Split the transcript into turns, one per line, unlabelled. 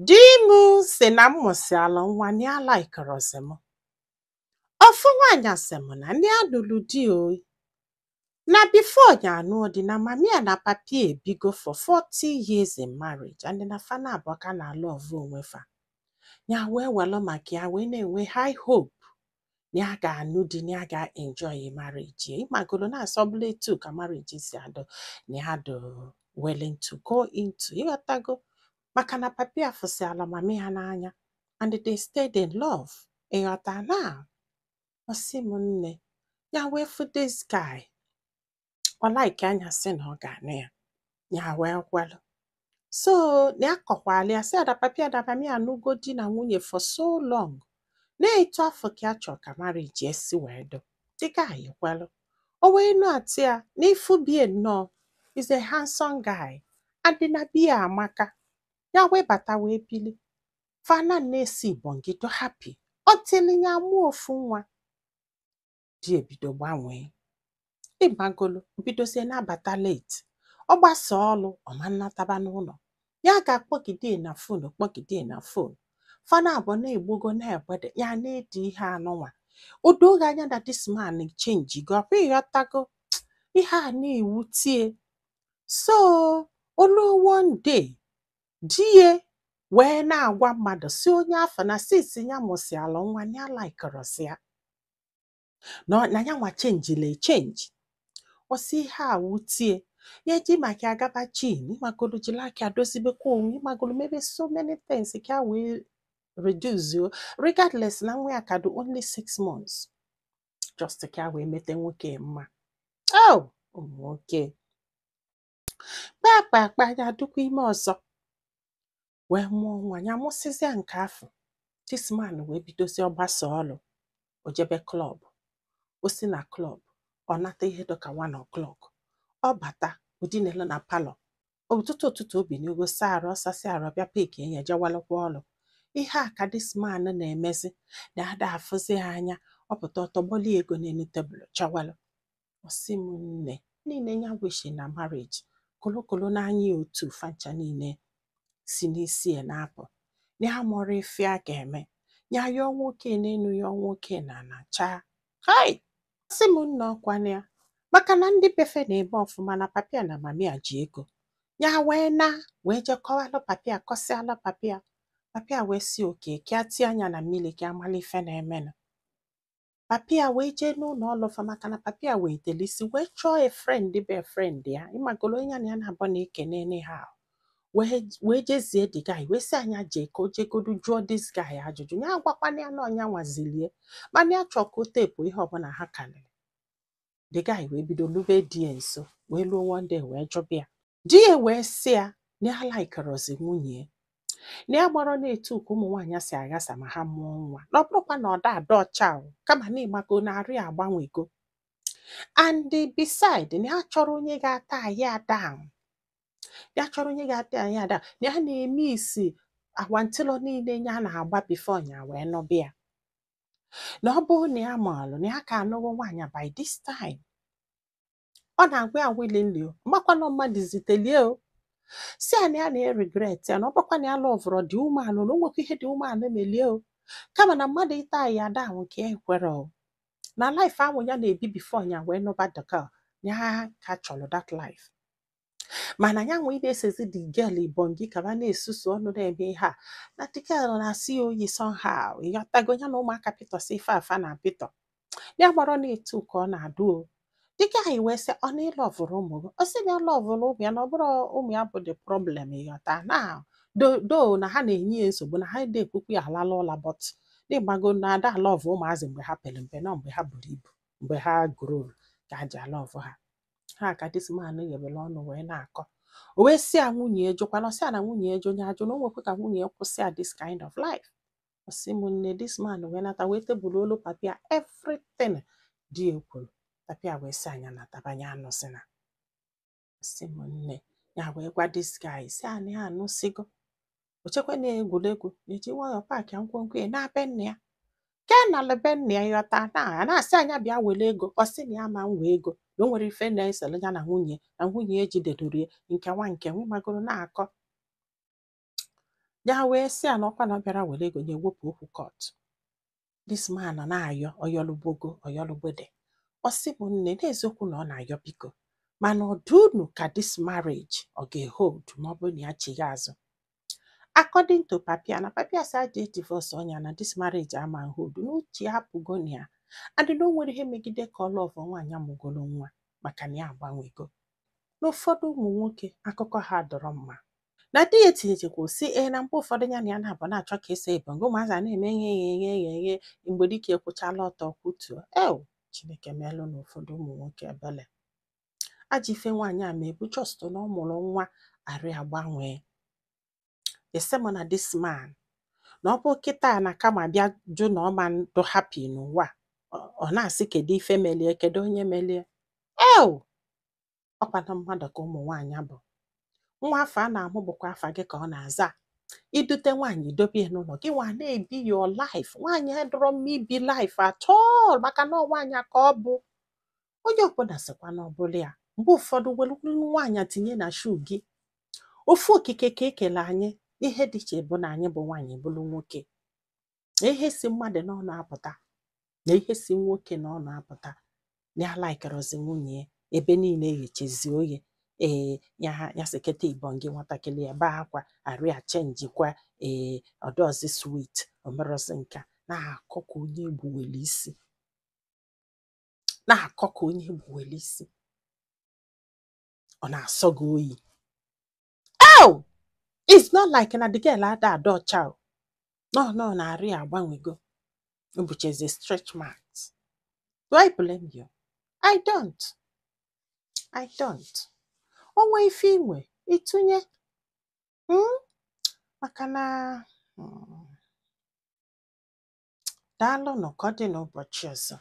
Di m sị na m mụsịala nwa na ya laikịrọzi m. Ofu nwaanyị asị m na ndị alụlụ di o na before ya anụọ di na mami ya na papi ebigo for 40 years in marriage and na fa na-abụọ ka na-alọvụ onwe fa. Ya wee welụ maka ya wee na-enwe high hope na ya ga-anụ di na ya ga-enjoy marriage ya. Ịmagolo na-asọbụla etu ka marriage si adọ na ya dị willing to go into. Ịghọtago? Maka na papi ya fụsịala mami ya n'anya and they stayed in love. Ịghọta na? Ọ sị m nne ya wee fụ this guy. Ọ like anya sị na ọ ga-anụ ya. Ya wee kwelụ. So na ya kọkwala ya sị ada papi ada mami anụgo di na nwunye for so long. Na-etu afọ ka ya chọọ ka marriage esi wee dụ. Dị guy kwelụ. O wee nụ atị ya n'ifu bie nnọọ is a handsome guy. Adị na biya amaka. Ya wee bata wee bili. Fana na-esi bongido happy. Until ya mụọ ofu nwa. Di ebido gbanwee. Ịmagolo bidozie na-abata late. Ọ gbasa ọlụ ọma nnataba n'ụlọ. Ya ga-akpọgide na phone kpọgide na phone. Fana abụọ na-egbugo na-egbede ya na-edi ihe anụnwa. O doghị anya na this man change go. Ọkwa ịghọtago ihe a na-ewutie. So olu one day die wee na-agwa mmadụ si onye afọ na sisi ya mụsịala nwa ya laikịrọzi ya. Na ya nwa chenjile echenji. Ọ sị ihe a wutie. Ya eji maka agaba gym. Ịmagolo jila aka dozibekwa onwe. Ịmagolo mebe so many things ka wee reduce yo. Regardless na nwa ya ka dị only 6 months. Just ka wee mete nwoke mma. Oh! Nwoke. Kpakpa ya dukwa ime ọzọ. Wee mụọ nwa ya mụsịzịa nke afọ. This man wee bidozie ọgbasa ọlụ. O jebe club. O si na club. Ọ nata ihe dịka 1 o'clock. Ọ bata odinelu na palọ. Ụtụtụ obi n'ego saara ọsasị arụ bịa peki enye jewalụkwa ọlụ. Ihe a ka this man na-emezi na ada afụzi anya. Ọ pụta ọtọgbọli ego n'elu tebụl chawalụ. Ọ sị m nne niile ya wishi na marriage. Kolokolo n'anya otu fancha niile si n'isi ya na-apụ. Na ya mụrụ ife a ga-eme. Ya yọọ nwoke n'enu yọọ nwoke na chaa. Hai! Sị m nne ọkwana ya. Maka na ndị befe na-eme ọfụma na papi na mami a ji ego. Ya wee wee je kọwalụ papi a kọsịalụ papi a. Papi a wee si oke ka tie anya na mmiri ka amala ife na-emenụ. Papi a wee jee n'ụlọ ọlụfa maka na papi a wee delisi wee chọọ a friend be friend ya. Ịmagolo onye na ya na-abụ na ekene ha. Wee jezie the guy wee sị anya jee ka o jegodu jụọ this guy ajụjụ. Ya agwakwana ya na ọnya nwazilie. Mana ya chọọ ka o tepu ihe ọbụla ha kalịrị. The guy wee bido lube di ya nso wee luo one day wee jụbịa ya. Di ya wee sị ya na ya laikịrọzi nwunye. Na ya gbara na-etu ka ụmụ nwaanyị si aghasa ma ha mụọ nwa. Na ọ bụrụkwa na ọ da ada ọcha o kama na ịmago na-arụ ya agbanwego. And beside na ya chọrọ onye ga-ata ya down. Ya chọrọ onye ga-ata ya down. Na ya na-eme isi awantịlọ niile ya na-agba before ya wee nọbịa. Na ọ bụrụ na ya maalụ na ya ka anụgo nwaanyị by this time. Ọ na-agwa ya willingly o. Makwana mmadụ zitelie o. Si a na ya na-regret ya na ọ bụkwa na ya lọvụrụ dị umeanụ na o nwekwa ihe dị umeanụ melie o. Kama na mmadụ ịta ya down nke ya ekwere o. Na life ahụ ya na-ebi before ya wee nụba dịka ya ka chọrọ that life. Mana ya nwee na-esezi the girl ibongi ka ba na-esusu ọnụ na-eme ihe a. Na the girl na-asị ya oyi somehow. Ịghọtago ya na ụmụaka pịtọsị ife afa na pịtọ. Ya gbara na-etu ka ọ na-adụ o. Dịka anyị wee sị ọ na ịlọvụrụ ụmụ gị. Ọ sị na ya lọvụrụ ụmụ ya na ọ bụrụ ụmụ ya bụ the problem ịghọta na do na ha na-enye ya nsogbu na ha na-ekwukwu ya alala ụla but n'ịgbago na ada alọvụ ụmụazị mgbe ha pere mpe na mgbe ha buru ibu mgbe ha grow ka a ji alọvụ ha. Ha ka this man ghebere ọnụ wee na-akọ. O wee sị ya nwunye ejokwana. Ọ sị ya na nwunye ejo onye ajụ na o nwekwe ka nwunye kwụsị ya this kind of life. Ọ sị m nne this man wee nata wee tebụl olu papi a everything dị ekwuru. Papi a wee sị anya na tabanye anụsịna. Ọ sị m nne ya wee gwa this guy sị a na ya anụsịgo. O chekwa na egwuregwu eji nwayọọ paaki nkwonkwo ya na-be nne ya. Ke na lebe nne ya ịghọta na-asị anya bịa were ego. Ọ sị na ya ma nwe ego na o nwere ife na-esele ya na nwunye ejidedoro ya nke nwa nke nwa magoro na-akọ. ya wee sị ya na ọkwa na ọ bịara were ego ya ewepụ okwu court. This man na-ayọ ọyọlụgbogo ọyọlụgbede. Ọ sị m nne n'eziokwu na ọ na-ayọ biko mana ọ dị unu ka this marriage ọ ga-ehold ma ọ bụrụ na ya chigha azụ. According to Papia na Papia sị a dị divorce ọnya na this marriage ama hold n'uche hapụgo na ya and na o nwere ihe megide ka ọ lọvọ nwaanyị amụgolo nwa maka na ya agbanwego. N'ụfọdụ ụmụ nwoke akụkọ ha dọrọ mma na di ya etinyechekwa si na mgbe ụfọdụ ya na ya na-abụ na-achọ ka esi ebongo ụmụazị a na-eme eghe mgbe dike ekwụchala ọtọ kwutuo. Chineke meelụ na ụfọdụ ụmụ nwoke ebele. Ajọ ife nwaanyị a ma ebu just na ọ mụrụ nwa arụ agbanwee. Ese m na this man na ọ bụ kịta na kama bịa jụ na ọ ma ndụ happy n'ụwa ọ na-asị kedu ife melie kedu onye melie. Ọkwa na mmadụ ka ụmụ nwaanyị bụ. Nwa afọ a na-amụ bụkwa afa gị ka ọ na-aza. Idute nwaanyị dobe ya n'ụlọ gị nwa na-ebi your life. Nwaanyị adọrọ mma ibi life at all maka na nwaanyị ka ọ bụ. Onye ọbụla sịkwa na ọ bụla ya mgbe ụfọdụ welu nwaanyị tinye na shoe gị. Ofu okike ka ekele anyị ihe dị iche bụ na anyị bụ nwaanyị bụrụ nwoke. Na ihe si mmadụ n'ọnụ apụta na ihe si nwoke n'ọnụ apụta na ya laikerọzi nwunye ebe niile eghechezi oye. Ya seketa ibon gị nwatakịrị ebe akwa arụ ya chenjikwa ọdọzi sweet omerozi nka na-akọ ka onye egbuwele isi na-akọ ka onye egbuwele isi ọ na-asọ gị oyi. It's not like na the girl ada adọcha no na-arụ ya agbanwego ụbụchezi stretch marks. Do I blame you? I don't. Onwe ife inwe itunye maka na daalụ nọ ka ọ dị n'ụbọchị ọzọ.